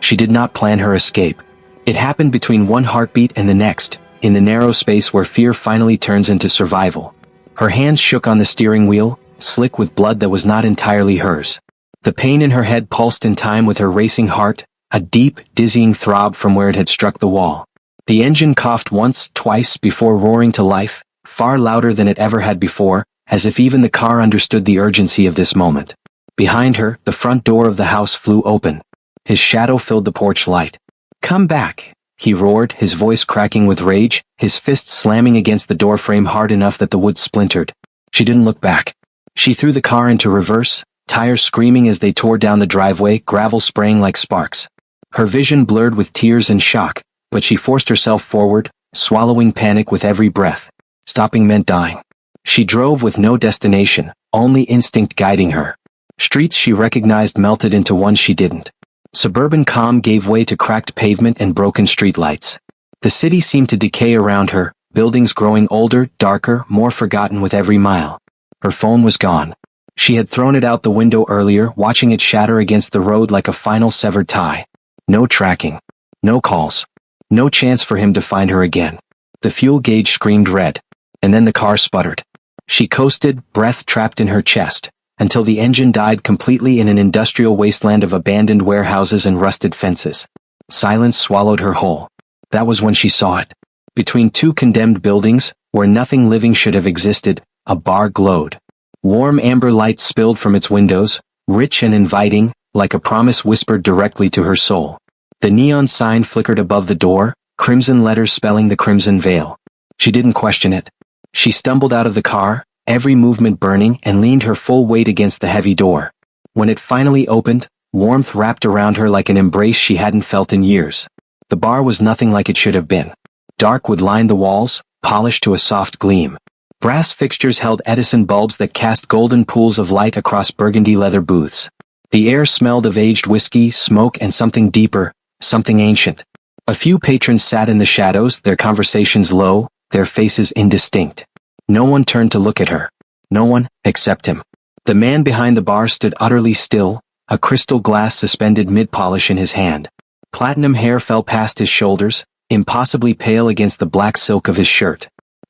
She did not plan her escape. It happened between one heartbeat and the next, in the narrow space where fear finally turns into survival. Her hands shook on the steering wheel, slick with blood that was not entirely hers. The pain in her head pulsed in time with her racing heart, a deep, dizzying throb from where it had struck the wall. The engine coughed once, twice before roaring to life, far louder than it ever had before, as if even the car understood the urgency of this moment. Behind her, the front door of the house flew open. His shadow filled the porch light. "Come back," he roared, his voice cracking with rage, his fists slamming against the doorframe hard enough that the wood splintered. She didn't look back. She threw the car into reverse, tires screaming as they tore down the driveway, gravel spraying like sparks. Her vision blurred with tears and shock, but she forced herself forward, swallowing panic with every breath. Stopping meant dying. She drove with no destination, only instinct guiding her. Streets she recognized melted into ones she didn't. Suburban calm gave way to cracked pavement and broken streetlights. The city seemed to decay around her, buildings growing older, darker, more forgotten with every mile. Her phone was gone. She had thrown it out the window earlier, watching it shatter against the road like a final severed tie. No tracking. No calls. No chance for him to find her again. The fuel gauge screamed red. And then the car sputtered. She coasted, breath trapped in her chest, until the engine died completely in an industrial wasteland of abandoned warehouses and rusted fences. Silence swallowed her whole. That was when she saw it. Between two condemned buildings, where nothing living should have existed, a bar glowed. Warm amber light spilled from its windows, rich and inviting, like a promise whispered directly to her soul. The neon sign flickered above the door, crimson letters spelling the Crimson Veil. She didn't question it. She stumbled out of the car, every movement burning, and leaned her full weight against the heavy door. When it finally opened, warmth wrapped around her like an embrace she hadn't felt in years. The bar was nothing like it should have been. Dark wood lined the walls, polished to a soft gleam. Brass fixtures held Edison bulbs that cast golden pools of light across burgundy leather booths. The air smelled of aged whiskey, smoke, and something deeper, something ancient. A few patrons sat in the shadows, their conversations low, their faces indistinct. No one turned to look at her. No one, except him. The man behind the bar stood utterly still, a crystal glass suspended mid-polish in his hand. Platinum hair fell past his shoulders, impossibly pale against the black silk of his shirt.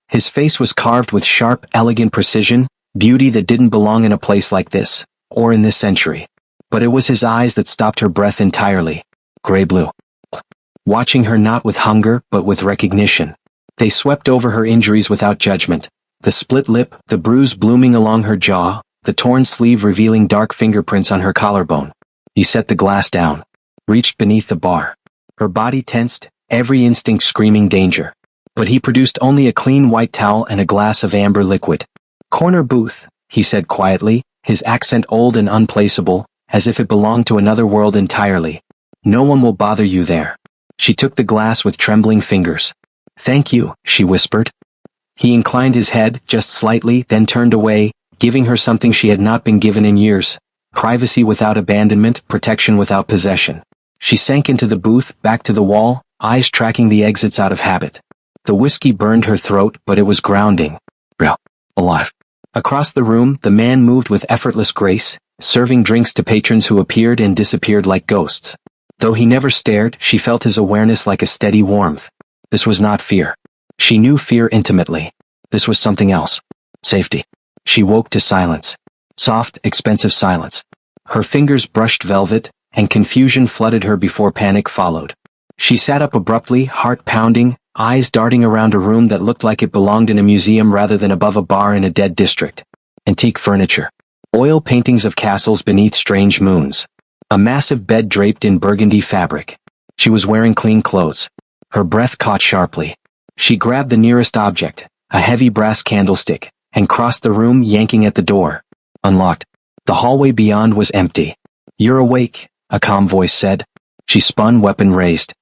His face was carved with sharp, elegant precision, beauty that didn't belong in a place like this, or in this century. But it was his eyes that stopped her breath entirely. Gray-blue. Watching her not with hunger, but with recognition. They swept over her injuries without judgment. The split lip, the bruise blooming along her jaw, the torn sleeve revealing dark fingerprints on her collarbone. He set the glass down. Reached beneath the bar. Her body tensed, every instinct screaming danger. But he produced only a clean white towel and a glass of amber liquid. "Corner booth," he said quietly, his accent old and unplaceable, as if it belonged to another world entirely. "No one will bother you there." She took the glass with trembling fingers. "Thank you," she whispered. He inclined his head, just slightly, then turned away, giving her something she had not been given in years. Privacy without abandonment, protection without possession. She sank into the booth, back to the wall, eyes tracking the exits out of habit. The whiskey burned her throat, but it was grounding. Real. Alive. Across the room, the man moved with effortless grace, serving drinks to patrons who appeared and disappeared like ghosts. Though he never stared, she felt his awareness like a steady warmth. This was not fear. She knew fear intimately. This was something else. Safety. She woke to silence. Soft, expensive silence. Her fingers brushed velvet, and confusion flooded her before panic followed. She sat up abruptly, heart pounding, eyes darting around a room that looked like it belonged in a museum rather than above a bar in a dead district. Antique furniture. Oil paintings of castles beneath strange moons. A massive bed draped in burgundy fabric. She was wearing clean clothes. Her breath caught sharply. She grabbed the nearest object, a heavy brass candlestick, and crossed the room, yanking at the door. Unlocked. The hallway beyond was empty. "You're awake," a calm voice said. She spun, weapon raised.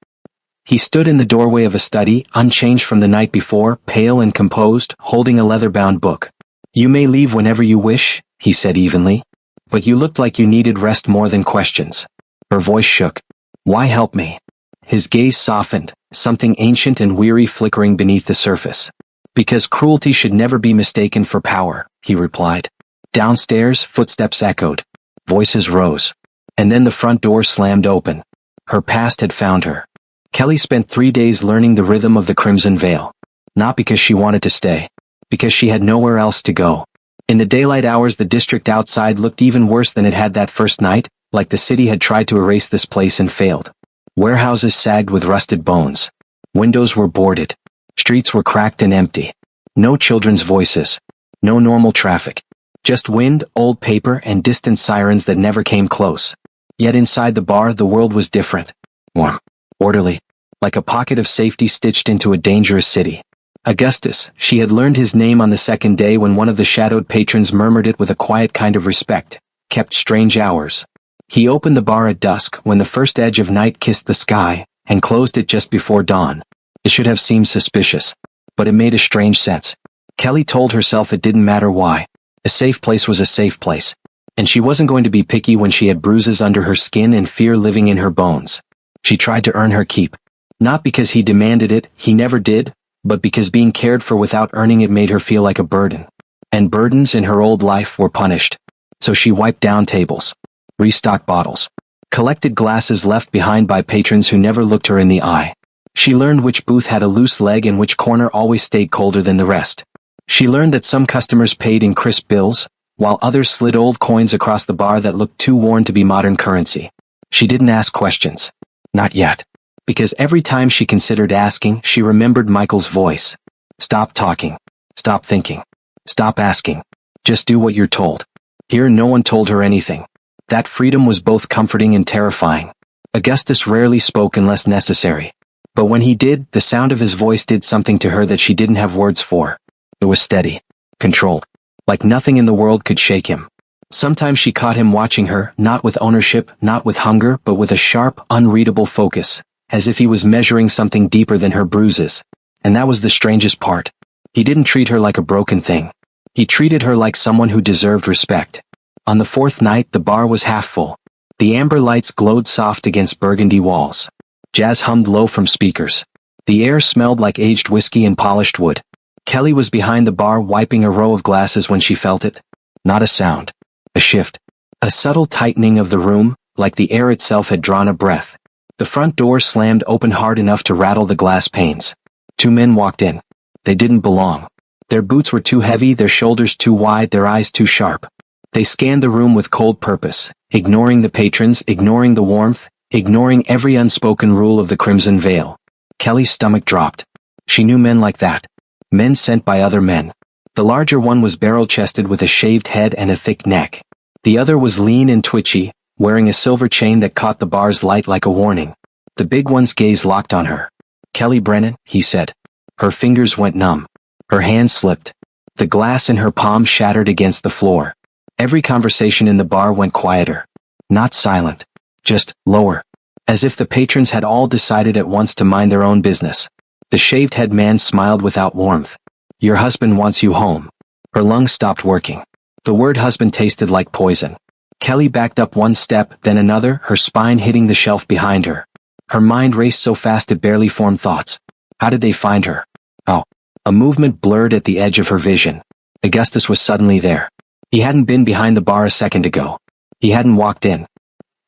He stood in the doorway of a study, unchanged from the night before, pale and composed, holding a leather-bound book. "You may leave whenever you wish," he said evenly. "But you looked like you needed rest more than questions." Her voice shook. "Why help me?" His gaze softened, something ancient and weary flickering beneath the surface. "Because cruelty should never be mistaken for power," he replied. Downstairs, footsteps echoed. Voices rose. And then the front door slammed open. Her past had found her. Kelly spent 3 days learning the rhythm of the Crimson Veil. Not because she wanted to stay. Because she had nowhere else to go. In the daylight hours, the district outside looked even worse than it had that first night, like the city had tried to erase this place and failed. Warehouses sagged with rusted bones. Windows were boarded. Streets were cracked and empty. No children's voices. No normal traffic. Just wind, old paper, and distant sirens that never came close. Yet inside the bar, the world was different. Warm. Orderly. Like a pocket of safety stitched into a dangerous city. Augustus, she had learned his name on the second day when one of the shadowed patrons murmured it with a quiet kind of respect, kept strange hours. He opened the bar at dusk when the first edge of night kissed the sky, and closed it just before dawn. It should have seemed suspicious. But it made a strange sense. Kelly told herself it didn't matter why. A safe place was a safe place. And she wasn't going to be picky when she had bruises under her skin and fear living in her bones. She tried to earn her keep. Not because he demanded it, he never did, but because being cared for without earning it made her feel like a burden. And burdens in her old life were punished. So she wiped down tables. Restocked bottles. Collected glasses left behind by patrons who never looked her in the eye. She learned which booth had a loose leg and which corner always stayed colder than the rest. She learned that some customers paid in crisp bills, while others slid old coins across the bar that looked too worn to be modern currency. She didn't ask questions. Not yet. Because every time she considered asking, she remembered Michael's voice. Stop talking. Stop thinking. Stop asking. Just do what you're told. Here no one told her anything. That freedom was both comforting and terrifying. Augustus rarely spoke unless necessary. But when he did, the sound of his voice did something to her that she didn't have words for. It was steady. Controlled. Like nothing in the world could shake him. Sometimes she caught him watching her, not with ownership, not with hunger, but with a sharp, unreadable focus, as if he was measuring something deeper than her bruises. And that was the strangest part. He didn't treat her like a broken thing. He treated her like someone who deserved respect. On the fourth night, the bar was half full. The amber lights glowed soft against burgundy walls. Jazz hummed low from speakers. The air smelled like aged whiskey and polished wood. Kelly was behind the bar wiping a row of glasses when she felt it. Not a sound. A shift. A subtle tightening of the room, like the air itself had drawn a breath. The front door slammed open hard enough to rattle the glass panes. 2 men walked in. They didn't belong. Their boots were too heavy, their shoulders too wide, their eyes too sharp. They scanned the room with cold purpose, ignoring the patrons, ignoring the warmth, ignoring every unspoken rule of the Crimson Veil. Kelly's stomach dropped. She knew men like that. Men sent by other men. The larger one was barrel-chested with a shaved head and a thick neck. The other was lean and twitchy, wearing a silver chain that caught the bar's light like a warning. The big one's gaze locked on her. Kelly Brennan, he said. Her fingers went numb. Her hand slipped. The glass in her palm shattered against the floor. Every conversation in the bar went quieter. Not silent. Just lower. As if the patrons had all decided at once to mind their own business. The shaved-head man smiled without warmth. Your husband wants you home. Her lungs stopped working. The word husband tasted like poison. Kelly backed up one step, then another, her spine hitting the shelf behind her. Her mind raced so fast it barely formed thoughts. How did they find her? Oh. A movement blurred at the edge of her vision. Augustus was suddenly there. He hadn't been behind the bar a second ago. He hadn't walked in.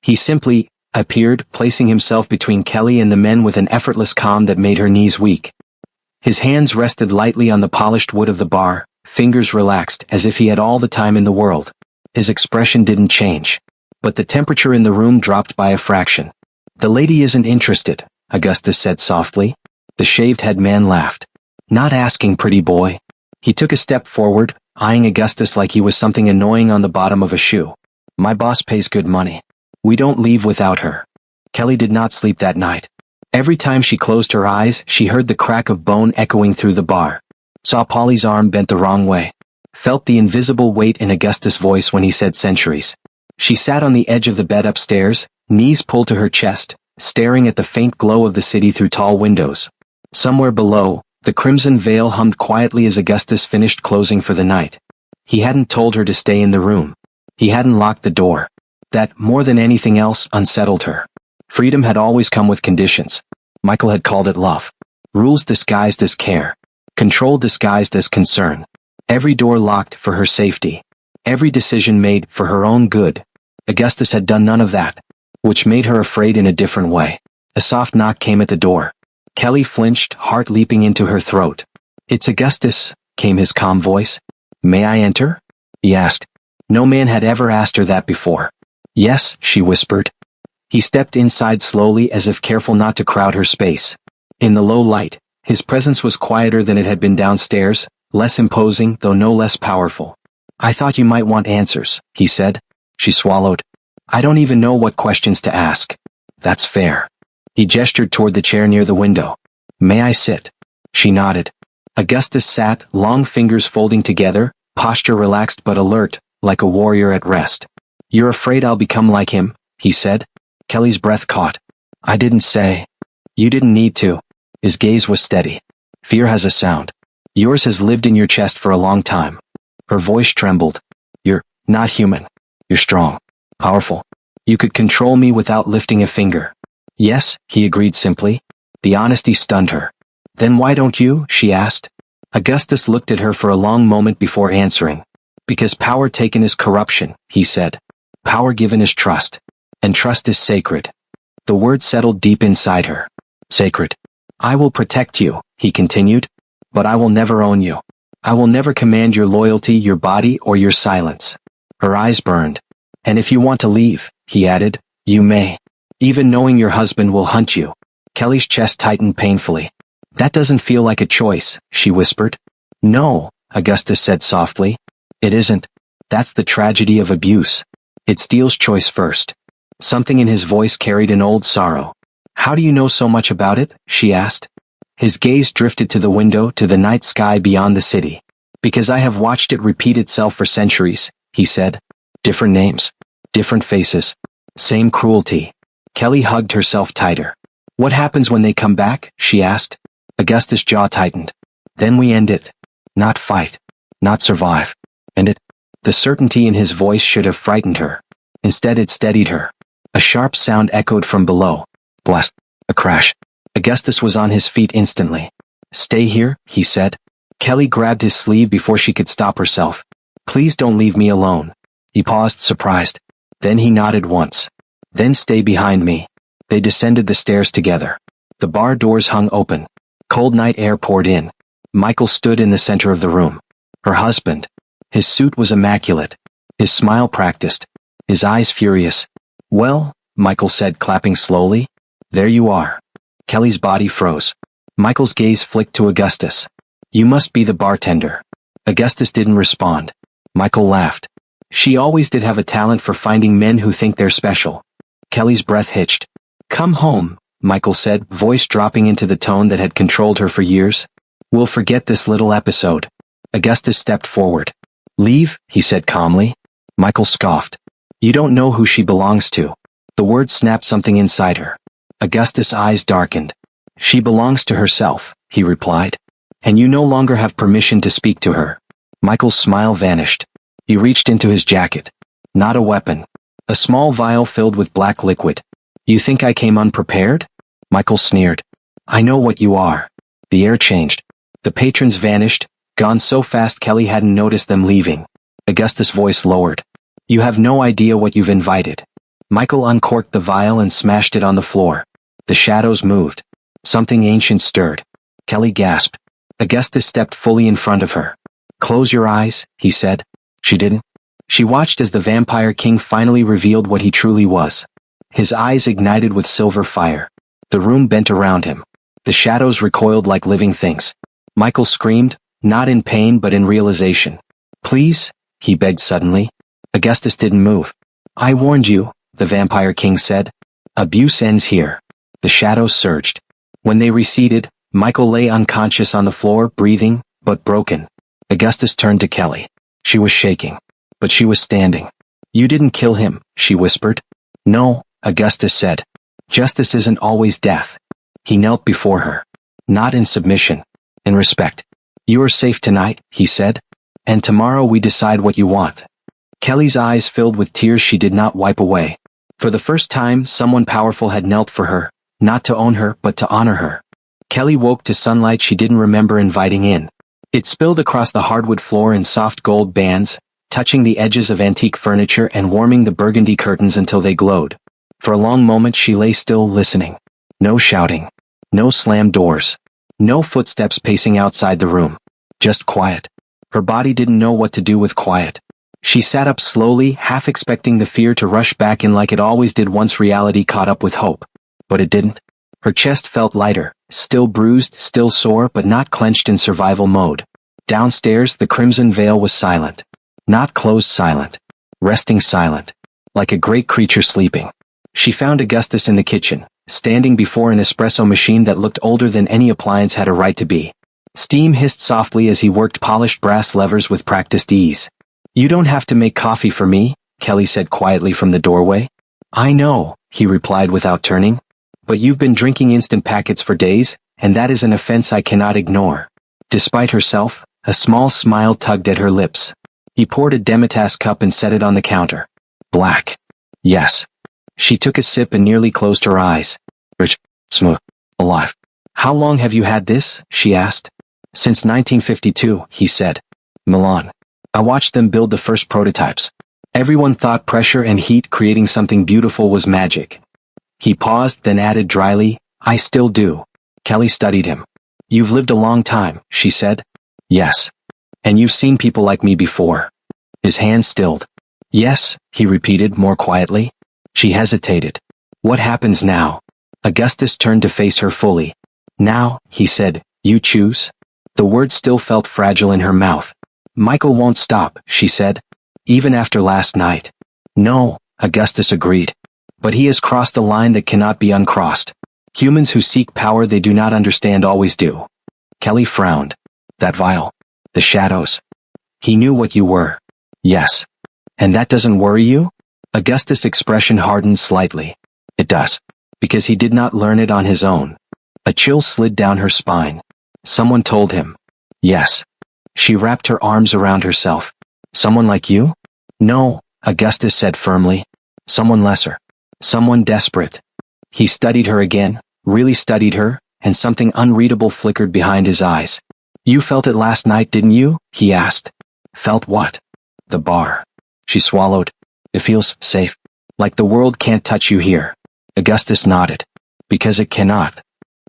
He simply appeared, placing himself between Kelly and the men with an effortless calm that made her knees weak. His hands rested lightly on the polished wood of the bar, fingers relaxed as if he had all the time in the world. His expression didn't change. But the temperature in the room dropped by a fraction. The lady isn't interested, Augustus said softly. The shaved-head man laughed. Not asking, pretty boy. He took a step forward, eyeing Augustus like he was something annoying on the bottom of a shoe. My boss pays good money. We don't leave without her. Kelly did not sleep that night. Every time she closed her eyes, she heard the crack of bone echoing through the bar. Saw Polly's arm bent the wrong way. Felt the invisible weight in Augustus' voice when he said centuries. She sat on the edge of the bed upstairs, knees pulled to her chest, staring at the faint glow of the city through tall windows. Somewhere below, the Crimson Veil hummed quietly as Augustus finished closing for the night. He hadn't told her to stay in the room. He hadn't locked the door. That, more than anything else, unsettled her. Freedom had always come with conditions. Michael had called it love. Rules disguised as care. Control disguised as concern. Every door locked for her safety. Every decision made for her own good. Augustus had done none of that. which made her afraid in a different way. A soft knock came at the door. Kelly flinched, heart leaping into her throat. "It's Augustus," came his calm voice. "May I enter?" he asked. No man had ever asked her that before. "Yes," she whispered. He stepped inside slowly as if careful not to crowd her space. In the low light, his presence was quieter than it had been downstairs, less imposing though no less powerful. "I thought you might want answers," he said. She swallowed. "I don't even know what questions to ask." "That's fair." He gestured toward the chair near the window. "May I sit?" She nodded. Augustus sat, long fingers folding together, posture relaxed but alert, like a warrior at rest. "You're afraid I'll become like him?" he said. Kelly's breath caught. "I didn't say." "You didn't need to." His gaze was steady. "Fear has a sound. Yours has lived in your chest for a long time." Her voice trembled. "You're not human. You're strong. Powerful. You could control me without lifting a finger." "Yes," he agreed simply. The honesty stunned her. "Then why don't you?" she asked. Augustus looked at her for a long moment before answering. "Because power taken is corruption," he said. "Power given is trust. And trust is sacred." The word settled deep inside her. Sacred. "I will protect you," he continued. "But I will never own you. I will never command your loyalty, your body, or your silence." Her eyes burned. "And if you want to leave," he added, "you may. Even knowing your husband will hunt you." Kelly's chest tightened painfully. "That doesn't feel like a choice," she whispered. "No," Augustus said softly. "It isn't. That's the tragedy of abuse. It steals choice first." Something in his voice carried an old sorrow. "How do you know so much about it?" she asked. His gaze drifted to the window, to the night sky beyond the city. "Because I have watched it repeat itself for centuries," he said. "Different names. Different faces. Same cruelty." Kelly hugged herself tighter. "What happens when they come back?" she asked. Augustus' jaw tightened. "Then we end it. Not fight. Not survive. And it." The certainty in his voice should have frightened her. Instead it steadied her. A sharp sound echoed from below. Blast. A crash. Augustus was on his feet instantly. "Stay here," he said. Kelly grabbed his sleeve before she could stop herself. "Please don't leave me alone." He paused, surprised. Then he nodded once. "Then stay behind me." They descended the stairs together. The bar doors hung open. Cold night air poured in. Michael stood in the center of the room. Her husband. His suit was immaculate. His smile practiced. His eyes furious. "Well," Michael said, clapping slowly. "There you are." Kelly's body froze. Michael's gaze flicked to Augustus. "You must be the bartender." Augustus didn't respond. Michael laughed. "She always did have a talent for finding men who think they're special." Kelly's breath hitched. "Come home," Michael said, voice dropping into the tone that had controlled her for years. "We'll forget this little episode." Augustus stepped forward. "Leave," he said calmly. Michael scoffed. "You don't know who she belongs to." The word snapped something inside her. Augustus' eyes darkened. "She belongs to herself," he replied. "And you no longer have permission to speak to her." Michael's smile vanished. He reached into his jacket. "Not a weapon. A small vial filled with black liquid. You think I came unprepared?" Michael sneered. "I know what you are." The air changed. The patrons vanished, gone so fast Kelly hadn't noticed them leaving. Augustus' voice lowered. "You have no idea what you've invited." Michael uncorked the vial and smashed it on the floor. The shadows moved. Something ancient stirred. Kelly gasped. Augustus stepped fully in front of her. "Close your eyes," he said. She didn't. She watched as the Vampire King finally revealed what he truly was. His eyes ignited with silver fire. The room bent around him. The shadows recoiled like living things. Michael screamed, not in pain but in realization. "Please," he begged suddenly. Augustus didn't move. "I warned you," the Vampire King said. "Abuse ends here." The shadows surged. When they receded, Michael lay unconscious on the floor, breathing, but broken. Augustus turned to Kelly. She was shaking. But she was standing. "You didn't kill him," she whispered. "No," Augustus said. "Justice isn't always death." He knelt before her. Not in submission. In respect. "You are safe tonight," he said. "And tomorrow we decide what you want." Kelly's eyes filled with tears she did not wipe away. For the first time, someone powerful had knelt for her, not to own her but to honor her. Kelly woke to sunlight she didn't remember inviting in. It spilled across the hardwood floor in soft gold bands, touching the edges of antique furniture and warming the burgundy curtains until they glowed. For a long moment she lay still listening. No shouting. No slammed doors. No footsteps pacing outside the room. Just quiet. Her body didn't know what to do with quiet. She sat up slowly, half expecting the fear to rush back in like it always did once reality caught up with hope. But it didn't. Her chest felt lighter, still bruised, still sore, but not clenched in survival mode. Downstairs, the crimson veil was silent. Not closed silent. Resting silent. Like a great creature sleeping. She found Augustus in the kitchen, standing before an espresso machine that looked older than any appliance had a right to be. Steam hissed softly as he worked polished brass levers with practiced ease. "You don't have to make coffee for me," Kelly said quietly from the doorway. "I know," he replied without turning. "But you've been drinking instant packets for days, and that is an offense I cannot ignore." Despite herself, a small smile tugged at her lips. He poured a Demitas cup and set it on the counter. Black. Yes. She took a sip and nearly closed her eyes. "Rich, smooth, alive. How long have you had this?" she asked. "Since 1952, he said. Milan. I watched them build the first prototypes. Everyone thought pressure and heat creating something beautiful was magic." He paused, then added dryly, "I still do." Kelly studied him. "You've lived a long time," she said. "Yes. And you've seen people like me before." His hand stilled. "Yes," he repeated more quietly. She hesitated. "What happens now?" Augustus turned to face her fully. "Now," he said, "you choose?" The word still felt fragile in her mouth. "Michael won't stop," she said. "Even after last night." "No," Augustus agreed. "But he has crossed a line that cannot be uncrossed. Humans who seek power they do not understand always do." Kelly frowned. "That vial. The shadows. He knew what you were." "Yes. And that doesn't worry you?" Augustus' expression hardened slightly. "It does. Because he did not learn it on his own." A chill slid down her spine. Someone told him. "Yes." She wrapped her arms around herself. "Someone like you?" "No," Augustus said firmly. "Someone lesser. Someone desperate." He studied her again, really studied her, and something unreadable flickered behind his eyes. "You felt it last night, didn't you?" he asked. "Felt what?" "The bar." She swallowed. "It feels safe. Like the world can't touch you here." Augustus nodded. "Because it cannot."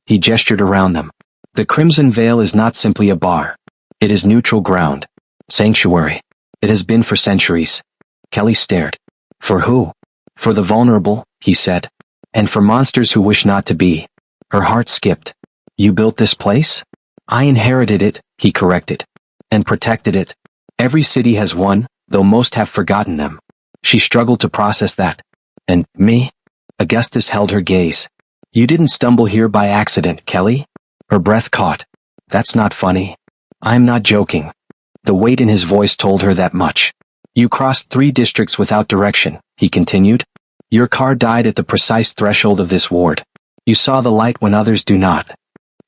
He gestured around them. "The Crimson Veil is not simply a bar. It is neutral ground. Sanctuary. It has been for centuries." Kelly stared. "For who?" "For the vulnerable," he said. "And for monsters who wish not to be." Her heart skipped. "You built this place?" "I inherited it," he corrected. "And protected it. Every city has one, though most have forgotten them." She struggled to process that. "And me?" Augustus held her gaze. "You didn't stumble here by accident, Kelly." Her breath caught. "That's not funny." "I'm not joking." The weight in his voice told her that much. "You crossed 3 districts without direction," he continued. "Your car died at the precise threshold of this ward. You saw the light when others do not."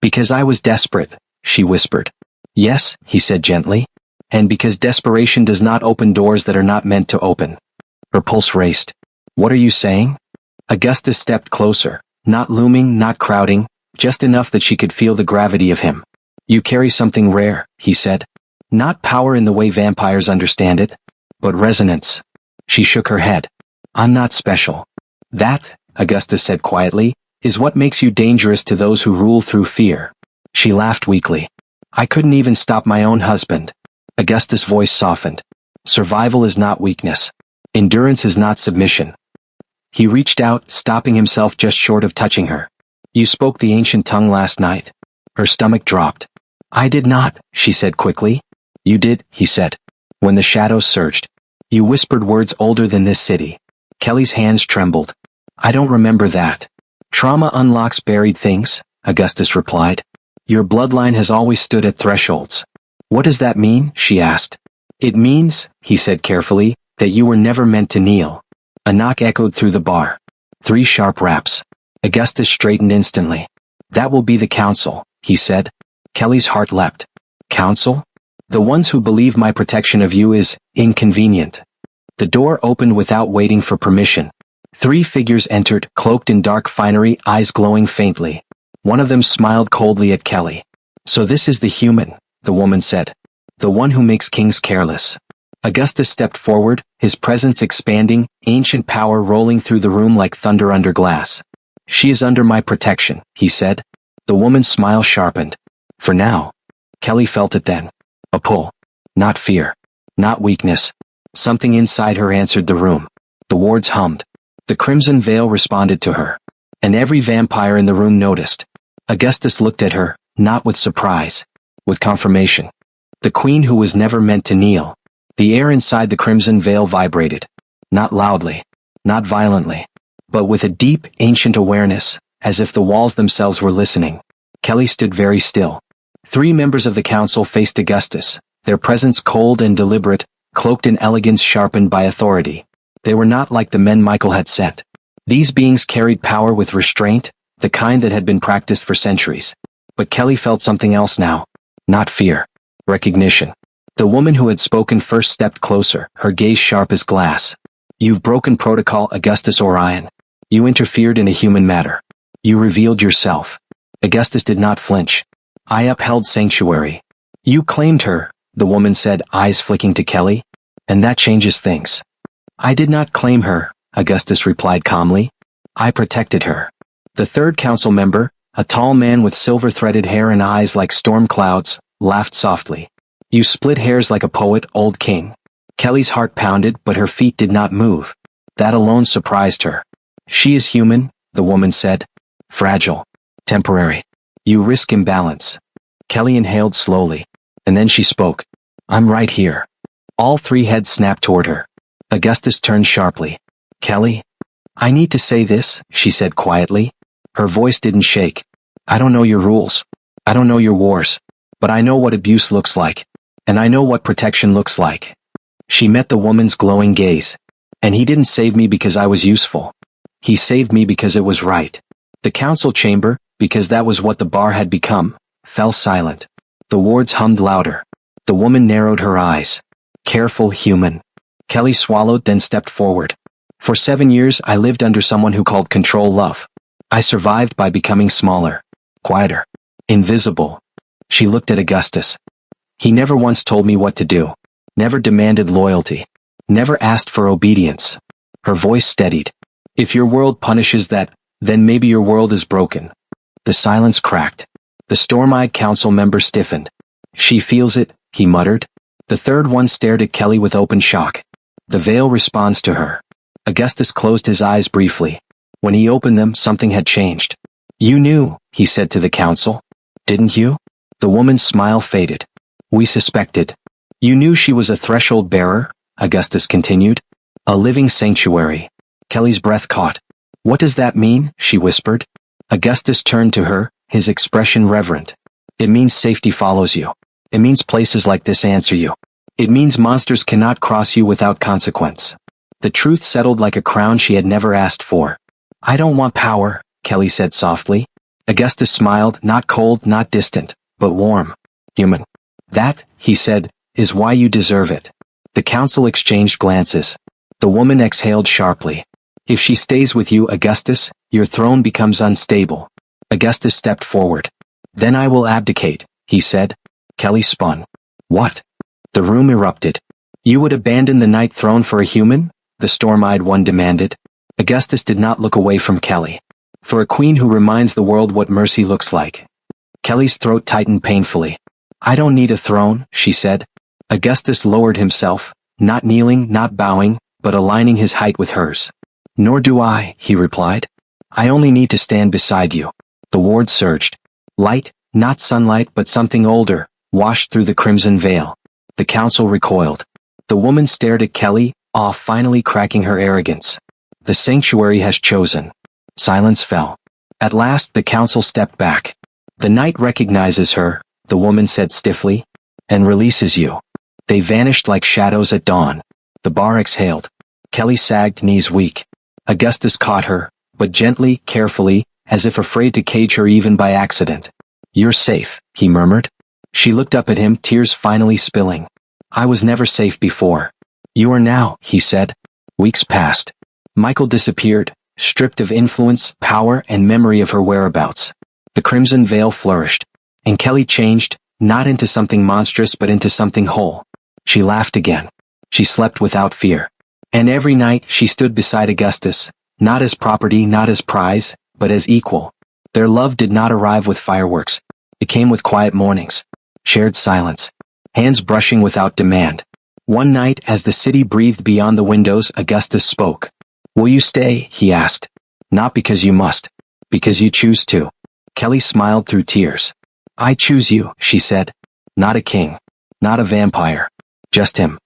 "Because I was desperate," she whispered. "Yes," he said gently. "And because desperation does not open doors that are not meant to open." Her pulse raced. "What are you saying?" Augustus stepped closer, not looming, not crowding, just enough that she could feel the gravity of him. "You carry something rare," he said. "Not power in the way vampires understand it, but resonance." She shook her head. "I'm not special." "That," Augustus said quietly, "is what makes you dangerous to those who rule through fear." She laughed weakly. "I couldn't even stop my own husband." Augustus' voice softened. "Survival is not weakness. Endurance is not submission." He reached out, stopping himself just short of touching her. "You spoke the ancient tongue last night." Her stomach dropped. "I did not," she said quickly. "You did," he said. "When the shadows surged. You whispered words older than this city." Kelly's hands trembled. "I don't remember that." "Trauma unlocks buried things," Augustus replied. "Your bloodline has always stood at thresholds." "What does that mean?" she asked. "It means," he said carefully, "that you were never meant to kneel." A knock echoed through the bar. 3 sharp raps. Augustus straightened instantly. "That will be the council," he said. Kelly's heart leapt. "Council? The ones who believe my protection of you is inconvenient." The door opened without waiting for permission. 3 figures entered, cloaked in dark finery, eyes glowing faintly. One of them smiled coldly at Kelly. "So this is the human," the woman said. "The one who makes kings careless." Augustus stepped forward, his presence expanding, ancient power rolling through the room like thunder under glass. "She is under my protection," he said. The woman's smile sharpened. "For now." Kelly felt it then. A pull. Not fear. Not weakness. Something inside her answered the room. The wards hummed. The crimson veil responded to her. And every vampire in the room noticed. Augustus looked at her, not with surprise. With confirmation. The queen who was never meant to kneel. The air inside the crimson veil vibrated. Not loudly. Not violently. But with a deep, ancient awareness, as if the walls themselves were listening. Kelly stood very still. 3 members of the council faced Augustus, their presence cold and deliberate, cloaked in elegance sharpened by authority. They were not like the men Michael had sent. These beings carried power with restraint, the kind that had been practiced for centuries. But Kelly felt something else now. Not fear. Recognition. The woman who had spoken first stepped closer, her gaze sharp as glass. "You've broken protocol, Augustus Orion. You interfered in a human matter. You revealed yourself." Augustus did not flinch. "I upheld sanctuary." "You claimed her," the woman said, eyes flicking to Kelly. "And that changes things." "I did not claim her," Augustus replied calmly. "I protected her." The third council member, a tall man with silver-threaded hair and eyes like storm clouds, laughed softly. "You split hairs like a poet, old king." Kelly's heart pounded, but her feet did not move. That alone surprised her. "She is human," the woman said. "Fragile. Temporary. You risk imbalance." Kelly inhaled slowly. And then she spoke. "I'm right here." All 3 heads snapped toward her. Augustus turned sharply. "Kelly? I need to say this," she said quietly. Her voice didn't shake. "I don't know your rules. I don't know your wars. But I know what abuse looks like. And I know what protection looks like." She met the woman's glowing gaze. "And he didn't save me because I was useful. He saved me because it was right." The council chamber, because that was what the bar had become, fell silent. The wards hummed louder. The woman narrowed her eyes. Careful, human. Kelly swallowed, then stepped forward. "For 7 years I lived under someone who called control love. I survived by becoming smaller. Quieter. Invisible." She looked at Augustus. "He never once told me what to do. Never demanded loyalty. Never asked for obedience." Her voice steadied. "If your world punishes that, then maybe your world is broken." The silence cracked. The storm-eyed council member stiffened. "She feels it," he muttered. The third one stared at Kelly with open shock. "The veil responds to her." Augustus closed his eyes briefly. When he opened them, something had changed. "You knew," he said to the council. "Didn't you?" The woman's smile faded. "We suspected." "You knew she was a threshold bearer," Augustus continued. "A living sanctuary." Kelly's breath caught. "What does that mean?" she whispered. Augustus turned to her, his expression reverent. "It means safety follows you. It means places like this answer you. It means monsters cannot cross you without consequence." The truth settled like a crown she had never asked for. "I don't want power," Kelly said softly. Augustus smiled, not cold, not distant, but warm. "Human." "That," he said, "is why you deserve it." The council exchanged glances. The woman exhaled sharply. "If she stays with you, Augustus, your throne becomes unstable." Augustus stepped forward. "Then I will abdicate," he said. Kelly spun. "What?" The room erupted. "You would abandon the Night Throne for a human?" the storm-eyed one demanded. Augustus did not look away from Kelly. "For a queen who reminds the world what mercy looks like." Kelly's throat tightened painfully. "I don't need a throne," she said. Augustus lowered himself, not kneeling, not bowing, but aligning his height with hers. "Nor do I," he replied. "I only need to stand beside you." The ward surged. Light, not sunlight but something older, washed through the crimson veil. The council recoiled. The woman stared at Kelly, awe finally cracking her arrogance. "The sanctuary has chosen." Silence fell. At last the council stepped back. "The night recognizes her," the woman said stiffly, "and releases you." They vanished like shadows at dawn. The bar exhaled. Kelly sagged, knees weak. Augustus caught her, but gently, carefully, as if afraid to cage her even by accident. "You're safe," he murmured. She looked up at him, tears finally spilling. "I was never safe before." "You are now," he said. Weeks passed. Michael disappeared, stripped of influence, power, and memory of her whereabouts. The crimson veil flourished. And Kelly changed, not into something monstrous but into something whole. She laughed again. She slept without fear. And every night she stood beside Augustus, not as property, not as prize, but as equal. Their love did not arrive with fireworks. It came with quiet mornings, shared silence, hands brushing without demand. One night, as the city breathed beyond the windows, Augustus spoke. "Will you stay?" he asked. "Not because you must, because you choose to." Kelly smiled through tears. "I choose you," she said. "Not a king, not a vampire, just him."